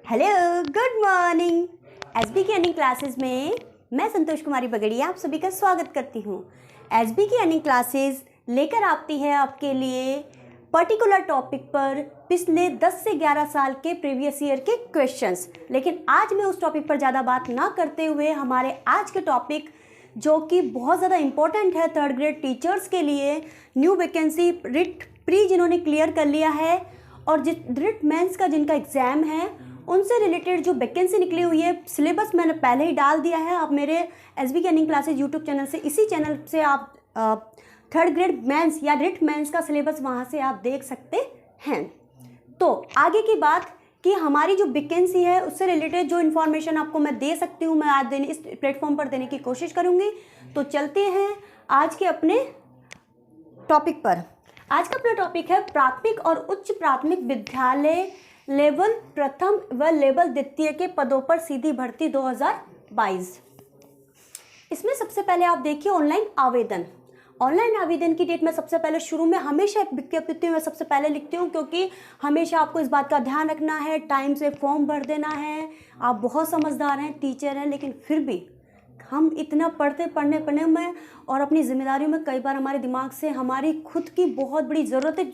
Hello, good morning. SB की earning classes में मैं संतोष कुमारी बगड़िया आप सभी का स्वागत करती हूँ। एसबी की अर्निंग क्लासेस लेकर आती है आपके लिए पर्टिकुलर टॉपिक पर पिछले 10 से 11 साल के प्रीवियस ईयर के क्वेश्चंस। लेकिन आज मैं उस टॉपिक पर ज़्यादा बात ना करते हुए हमारे आज के टॉपिक जो कि बहुत ज़्यादा इम्पोर्टेंट है थर्ड ग्रेड टीचर्स के लिए, न्यू वैकेंसी रिट प्री जिन्होंने क्लियर कर लिया है और रिट मेंस का जिनका एग्ज़ाम है उनसे रिलेटेड जो वैकेंसी निकली हुई है, सिलेबस मैंने पहले ही डाल दिया है। आप मेरे एसबी की अर्निंग क्लासेज यूट्यूब चैनल से, इसी चैनल से आप थर्ड ग्रेड मेंस या रिट मेंस का सिलेबस वहाँ से आप देख सकते हैं। तो आगे की बात कि हमारी जो वैकेंसी है उससे रिलेटेड जो इन्फॉर्मेशन आपको मैं दे सकती हूँ, मैं आज देने इस प्लेटफॉर्म पर देने की कोशिश करूँगी। तो चलते हैं आज के अपने टॉपिक पर। आज का अपना टॉपिक है प्राथमिक और उच्च प्राथमिक विद्यालय लेवल प्रथम व लेवल द्वितीय के पदों पर सीधी भर्ती 2022। इसमें सबसे पहले आप देखिए ऑनलाइन आवेदन। ऑनलाइन आवेदन की डेट मैं सबसे पहले शुरू में हमेशा विज्ञप्ति में सबसे पहले लिखती हूँ, क्योंकि हमेशा आपको इस बात का ध्यान रखना है, टाइम से फॉर्म भर देना है। आप बहुत समझदार हैं, टीचर हैं, लेकिन फिर भी हम इतना पढ़ने में और अपनी जिम्मेदारियों में कई बार हमारे दिमाग से हमारी खुद की बहुत बड़ी ज़रूरतें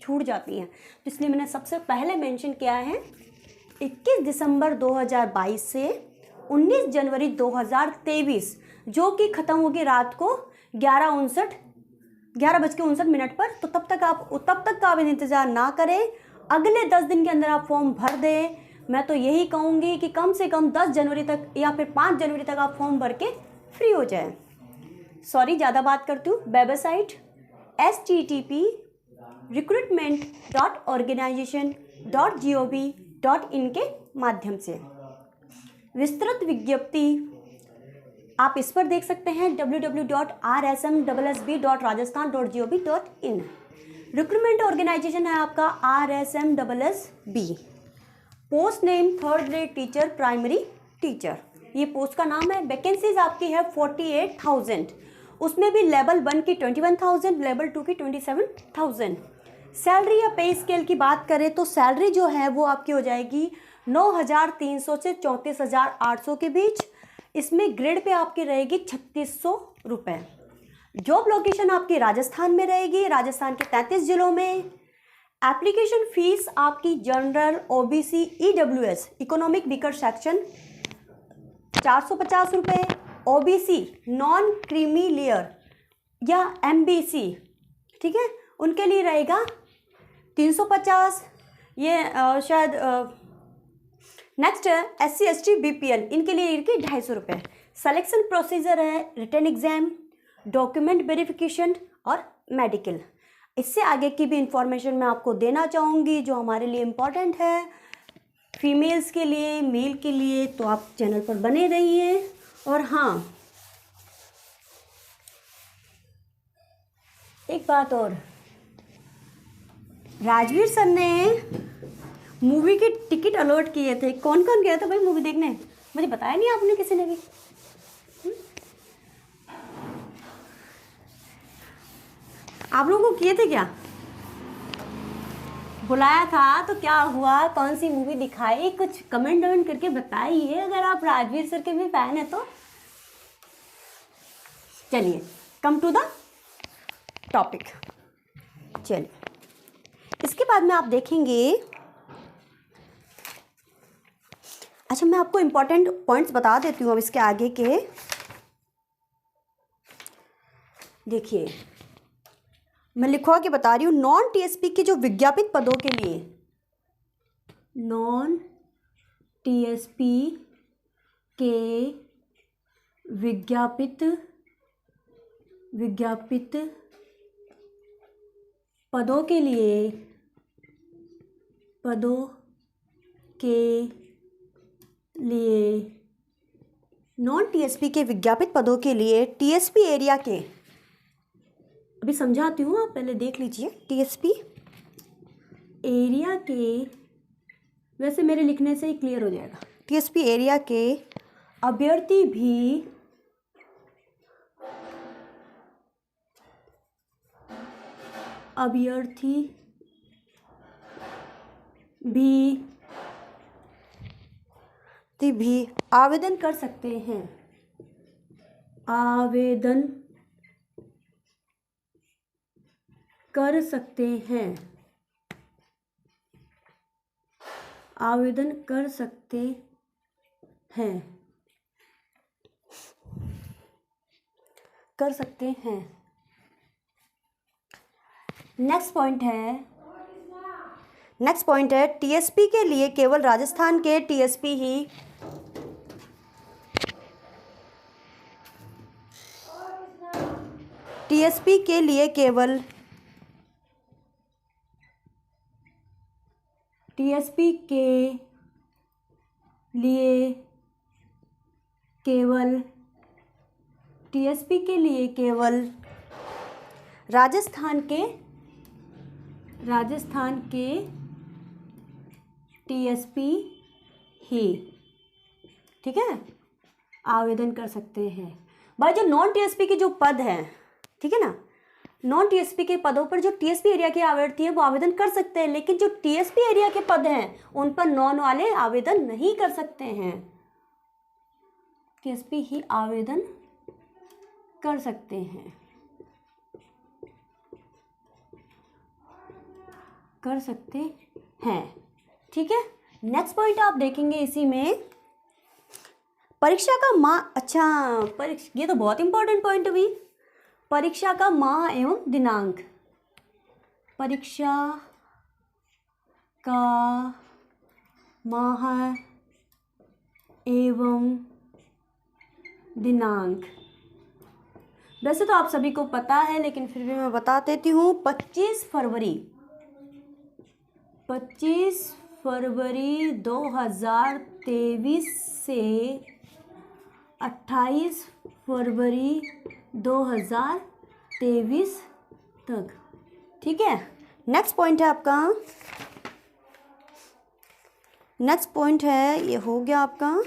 छूट जाती हैं। तो इसलिए मैंने सबसे पहले मेंशन किया है 21 दिसंबर 2022 से 19 जनवरी 2023, जो कि ख़त्म होगी रात को 11:59 पर। तो तब तक का आप इंतज़ार ना करें, अगले 10 दिन के अंदर आप फॉर्म भर दें। मैं तो यही कहूँगी कि कम से कम 10 जनवरी तक या फिर 5 जनवरी तक आप फॉर्म भर के फ्री हो जाएं। सॉरी, ज़्यादा बात करती हूँ। वेबसाइट http://recruitment.organization.gov.in के माध्यम से विस्तृत विज्ञप्ति आप इस पर देख सकते हैं www.rsmssb.rajasthan.gov.in। रिक्रूटमेंट ऑर्गेनाइजेशन है आपका RSMSSB। Post name third grade teacher, primary teacher, ये पोस्ट का नाम है। वैकेंसीज आपकी है 48,000, उसमें भी लेवल 1 की 21,000, लेवल 2 की 27,000। सैलरी या पे स्केल की बात करें तो सैलरी जो है वो आपकी हो जाएगी 9,300 से 34,800 के बीच। इसमें ग्रेड पे आपकी रहेगी 3,600 रुपये। जॉब लोकेशन आपकी राजस्थान में रहेगी, राजस्थान के 33 जिलों में। एप्लीकेशन फीस आपकी general, OBC, EWS, economic weaker section 450 रुपये, ओबीसी, नॉन क्रीमी लेयर या एमबीसी, ठीक है, उनके लिए रहेगा 350। ये शायद नेक्स्ट है SC ST BPL, इनके लिए 250 रुपये। सलेक्शन प्रोसीजर है रिटन एग्जाम, डॉक्यूमेंट वेरिफिकेशन और मेडिकल। इससे आगे की भी इंफॉर्मेशन मैं आपको देना चाहूँगी जो हमारे लिए इम्पॉर्टेंट है, फीमेल्स के लिए, मेल के लिए। तो आप चैनल पर बने रहिए। और हाँ, एक बात और, राजवीर सर ने मूवी के टिकट अलॉट किए थे। कौन कौन गया था भाई मूवी देखने? मुझे बताया नहीं आपने किसी ने भी। आप लोगों को किए थे क्या? बुलाया था तो क्या हुआ, कौन सी मूवी दिखाई? कुछ कमेंट करके बताइए अगर आप राजवीर सर के भी फैन हैं तो। चलिए, कम टू द टॉपिक। चलिए, इसके बाद में आप देखेंगे, अच्छा मैं आपको इम्पोर्टेंट पॉइंट्स बता देती हूँ अब इसके आगे के। देखिए, मैं लिखवा के बता रही हूँ। नॉन टीएसपी के जो विज्ञापित पदों के लिए, नॉन टीएसपी के विज्ञापित पदों के लिए नॉन टीएसपी के विज्ञापित पदों के लिए टीएसपी एरिया के, अभी समझाती हूँ, आप पहले देख लीजिए। टीएसपी एरिया के, वैसे मेरे लिखने से ही क्लियर हो जाएगा। टीएसपी एरिया के अभ्यर्थी भी अभ्यर्थी भी आवेदन कर सकते हैं। आवेदन कर सकते हैं। आवेदन कर सकते हैं। कर सकते हैं। नेक्स्ट पॉइंट है टीएसपी के लिए केवल राजस्थान के टीएसपी ही टीएसपी के लिए केवल टीएसपी के लिए केवल टीएसपी के लिए केवल राजस्थान के टीएसपी ही, ठीक है, आवेदन कर सकते हैं। भाई जो नॉन टीएसपी के जो पद हैं, ठीक है ना, नॉन टीएसपी के पदों पर जो टीएसपी एरिया के अभ्यर्थी हैं वो आवेदन कर सकते हैं, लेकिन जो टीएसपी एरिया के पद हैं उन पर नॉन वाले आवेदन नहीं कर सकते हैं। टीएसपी ही आवेदन कर सकते हैं। कर सकते हैं, ठीक है। नेक्स्ट पॉइंट आप देखेंगे इसी में परीक्षा का माह। अच्छा, ये तो बहुत इंपॉर्टेंट पॉइंट हुई। परीक्षा का माह एवं दिनांक। परीक्षा का माह एवं दिनांक। वैसे तो आप सभी को पता है, लेकिन फिर भी मैं बता देती हूँ। 25 फरवरी 2023 से 28 फरवरी 2023 तक, ठीक है। नेक्स्ट पॉइंट है आपका, नेक्स्ट पॉइंट है, ये हो गया आपका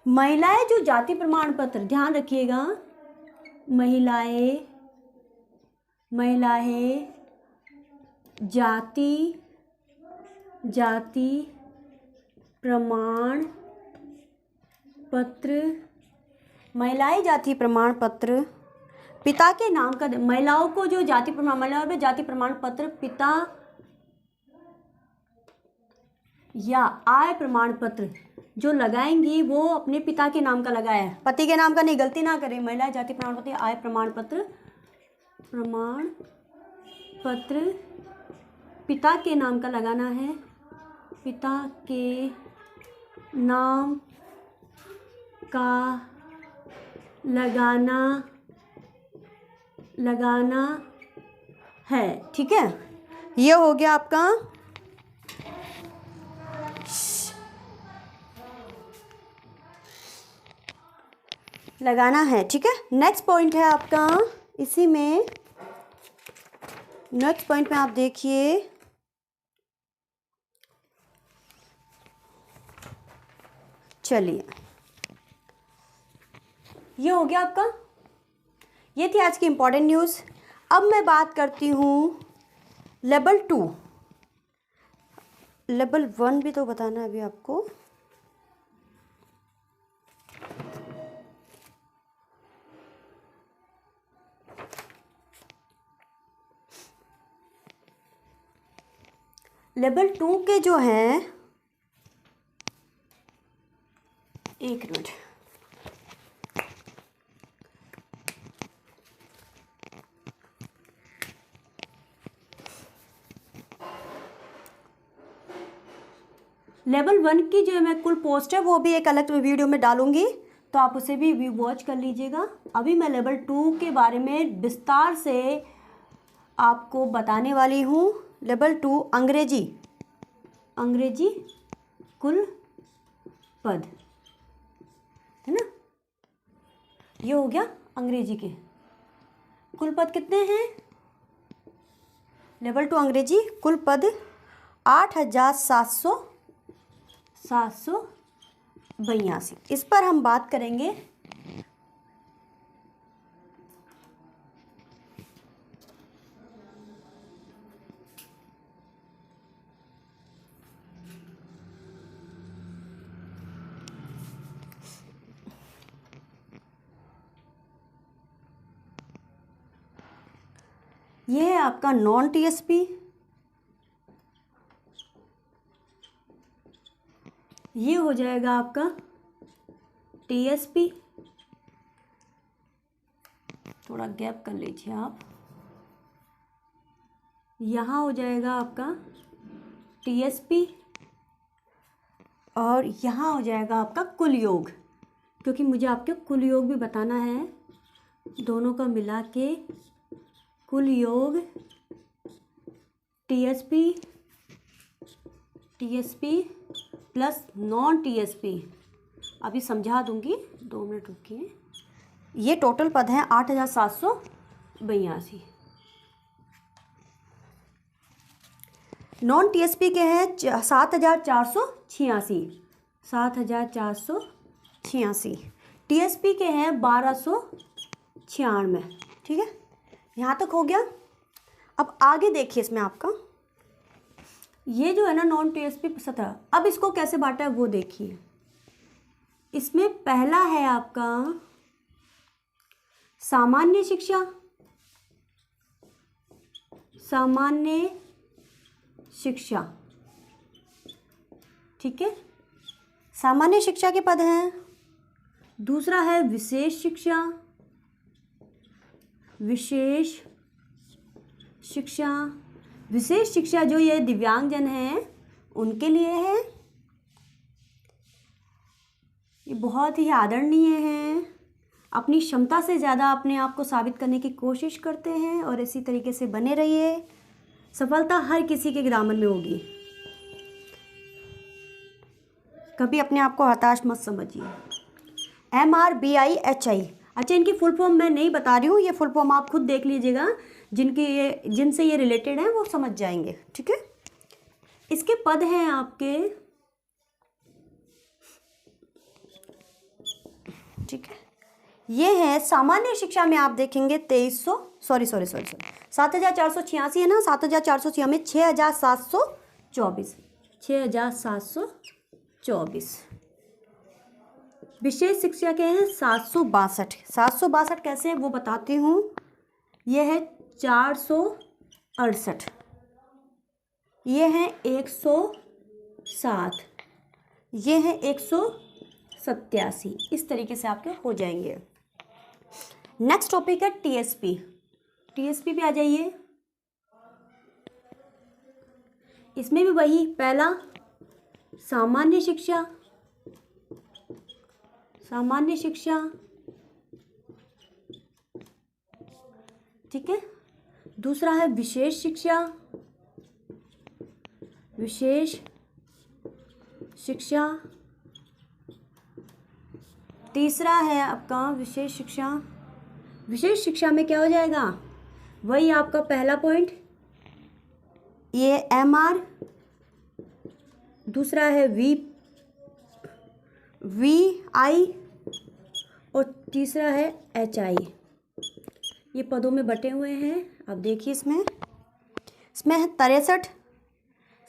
महिलाएं जो जाति प्रमाण पत्र, ध्यान रखिएगा, महिलाएं जाति प्रमाण पत्र, महिलाएं जाति प्रमाण पत्र पिता के नाम का, महिलाओं को जो जाति प्रमाण पत्र पिता या आय प्रमाण पत्र जो लगाएंगी वो अपने पिता के नाम का लगाया है, पति के नाम का नहीं, गलती ना करें। महिला जाति प्रमाण पत्र, आय प्रमाण पत्र पिता के नाम का लगाना है, पिता के नाम का लगाना है, ठीक है। ये हो गया आपका लगाना है, ठीक है। नेक्स्ट पॉइंट है आपका इसी में, नेक्स्ट पॉइंट में आप देखिए, चलिए ये हो गया आपका, ये थी आज की इम्पोर्टेंट न्यूज़। अब मैं बात करती हूँ लेवल 2, लेवल 1 भी तो बताना है अभी आपको। लेवल 2 के जो हैं, एक मिनट, लेवल 1 की जो है मैं कुल पोस्ट है वो भी एक अलग वीडियो में डालूंगी, तो आप उसे भी वॉच कर लीजिएगा। अभी मैं लेवल 2 के बारे में विस्तार से आपको बताने वाली हूँ। लेवल 2 अंग्रेजी कुल पद, है ना, ये हो गया अंग्रेजी के कुल पद कितने हैं। लेवल 2 अंग्रेजी कुल पद 8,782। इस पर हम बात करेंगे। ये है आपका नॉन टीएसपी, ये हो जाएगा आपका टीएसपी, थोड़ा गैप कर लीजिए आप, यहाँ हो जाएगा आपका टीएसपी और यहाँ हो जाएगा आपका कुल योग, क्योंकि मुझे आपके कुल योग भी बताना है, दोनों का मिला के कुल योग टीएसपी प्लस नॉन टीएसपी। अभी समझा दूंगी, 2 मिनट रुकिए। ये टोटल पद हैं 8782। नॉन टीएसपी के हैं 7486। टीएसपी के हैं 1296। ठीक है, यहाँ तक हो गया। अब आगे देखिए, इसमें आपका ये जो है ना नॉन टीएसपी 17, अब इसको कैसे बांटा है वो देखिए। इसमें पहला है आपका सामान्य शिक्षा, ठीक है, सामान्य शिक्षा के पद हैं। दूसरा है विशेष शिक्षा, विशेष शिक्षा जो ये दिव्यांगजन हैं उनके लिए है। ये बहुत ही आदरणीय हैं, अपनी क्षमता से ज़्यादा अपने आप को साबित करने की कोशिश करते हैं और इसी तरीके से बने रहिए। सफलता हर किसी के दामन में होगी, कभी अपने आप को हताश मत समझिए। MRBIHI, अच्छा इनकी फुल फॉर्म मैं नहीं बता रही हूँ, ये फुल फॉर्म आप खुद देख लीजिएगा, जिनसे ये रिलेटेड हैं वो समझ जाएंगे। ठीक है, इसके पद हैं आपके, ठीक है, ये है सामान्य शिक्षा में आप देखेंगे 7486 है ना, 7486 में 6724। विशेष शिक्षा के हैं 762 कैसे हैं वो बताती हूँ। ये है 468, ये है 107, ये है 187। इस तरीके से आपके हो जाएंगे। नेक्स्ट टॉपिक है टीएसपी पे आ जाइए। इसमें भी वही, पहला सामान्य शिक्षा, ठीक है। दूसरा है विशेष शिक्षा, तीसरा है आपका विशेष शिक्षा में क्या हो जाएगा, वही आपका पहला पॉइंट, ये MR, दूसरा है VI और तीसरा है HI। ये पदों में बटे हुए हैं। अब देखिए इसमें है 63।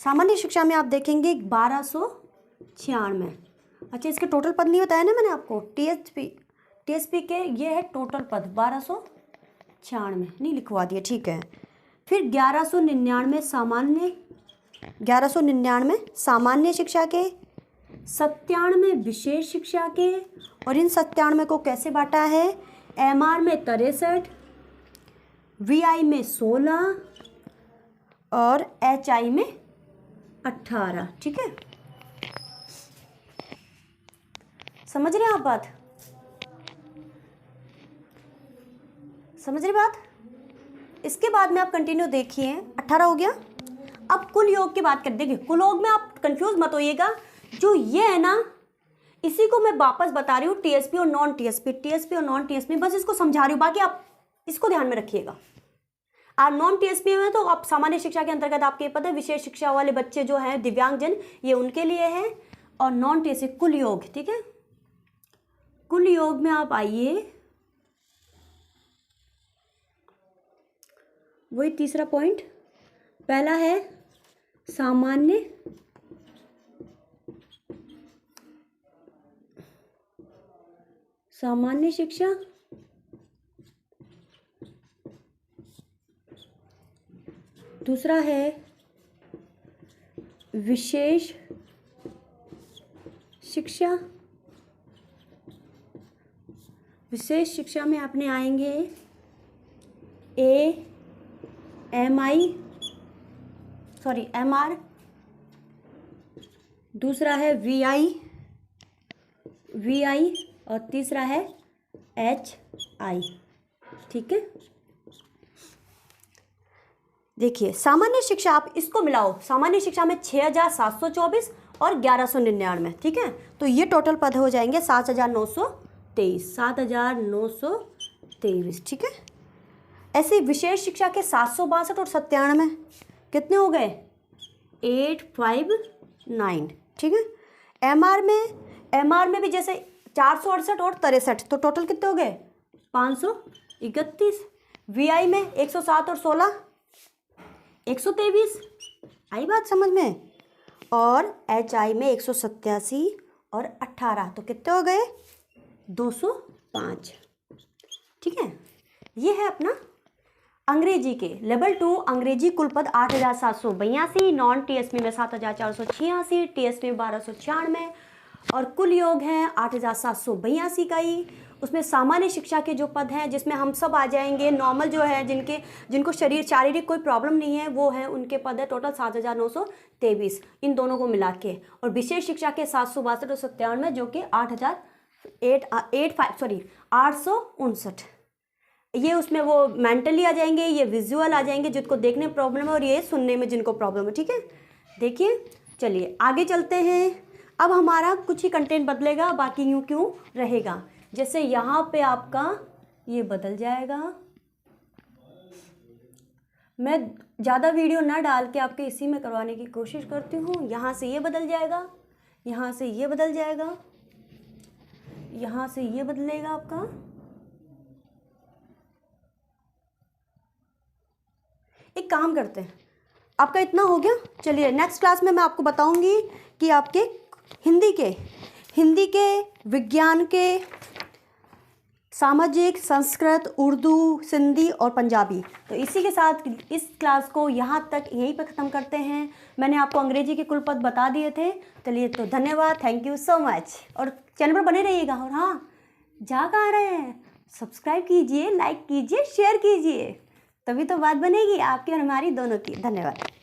सामान्य शिक्षा में आप देखेंगे 1296। अच्छा, इसके टोटल पद नहीं बताया ना मैंने आपको। टीएसपी के ये है टोटल पद 1296, नहीं लिखवा दिए, ठीक है। फिर 1199 सामान्य शिक्षा के, 97 विशेष शिक्षा के, और इन 97 को कैसे बांटा है, MR में 63, VI में 16 और HI में 18। ठीक है, समझ रहे हैं आप बात, समझ रहे बात। इसके बाद में आप कंटिन्यू देखिए, 18 हो गया। अब कुल योग की बात कर देंगे। कुल योग में आप कंफ्यूज मत होइएगा, जो ये है ना इसी को मैं वापस बता रही हूँ, टीएसपी और नॉन टीएसपी, बस इसको समझा रही हूँ, बाकी आप इसको ध्यान में रखिएगा। और नॉन टीएसपी में तो आप सामान्य शिक्षा के अंतर्गत आपके पता है विशेष शिक्षा वाले बच्चे जो हैं दिव्यांगजन, ये उनके लिए है। और नॉन टीएसपी कुल योग, ठीक है। कुल योग में आप आइए, वही तीसरा पॉइंट, पहला है सामान्य शिक्षा, दूसरा है विशेष शिक्षा। विशेष शिक्षा में अपने आएंगे MR। दूसरा है VI और तीसरा है HI। ठीक है, देखिए सामान्य शिक्षा, आप इसको मिलाओ, सामान्य शिक्षा में 6724 और 1199। ठीक है, तो ये टोटल पद हो जाएंगे 7923। ठीक है, ऐसे विशेष शिक्षा के 762 और 97 कितने हो गए? 859। ठीक है, MR में भी जैसे 468 और 63, तो टोटल कितने हो गए? 531। VI में 107 और 16 123। आई बात समझ में? और HI में 187 और 18, तो कितने हो गए? 205। ठीक है, ये है अपना अंग्रेजी के लेवल 2 अंग्रेजी कुल पद 8782, नॉन TSP में 7486, TSP में 1296 और कुल योग हैं 8782 का ही। उसमें सामान्य शिक्षा के जो पद हैं जिसमें हम सब आ जाएंगे, नॉर्मल जो है जिनको शारीरिक कोई प्रॉब्लम नहीं है वो है, उनके पद है टोटल 7923 इन दोनों को मिला के। और विशेष शिक्षा के 762 और 97 जो कि 859, ये उसमें वो मेंटली आ जाएंगे, ये विजुअल आ जाएंगे जिनको देखने में प्रॉब्लम है और ये सुनने में जिनको प्रॉब्लम है। ठीक है, देखिए चलिए आगे चलते हैं। अब हमारा कुछ ही कंटेंट बदलेगा, बाकी यूँ क्यों रहेगा। जैसे यहाँ पे आपका ये बदल जाएगा, मैं ज़्यादा वीडियो ना डाल के आपके इसी में करवाने की कोशिश करती हूँ। यहाँ से ये बदल जाएगा, यहाँ से ये बदल जाएगा, यहाँ से ये बदलेगा आपका। एक काम करते हैं, आपका इतना हो गया। चलिए नेक्स्ट क्लास में मैं आपको बताऊंगी कि आपके हिंदी के, विज्ञान के, सामाजिक, संस्कृत, उर्दू, सिंधी और पंजाबी। तो इसी के साथ इस क्लास को यहाँ तक यहीं पर ख़त्म करते हैं। मैंने आपको अंग्रेजी के कुल पद बता दिए थे। चलिए तो धन्यवाद, थैंक यू सो मच। और चैनल पर बने रहिएगा। और हाँ, जा कहाँ रहे हैं? सब्सक्राइब कीजिए, लाइक कीजिए, शेयर कीजिए, तभी तो बात बनेगी आपकी और हमारी दोनों की। धन्यवाद।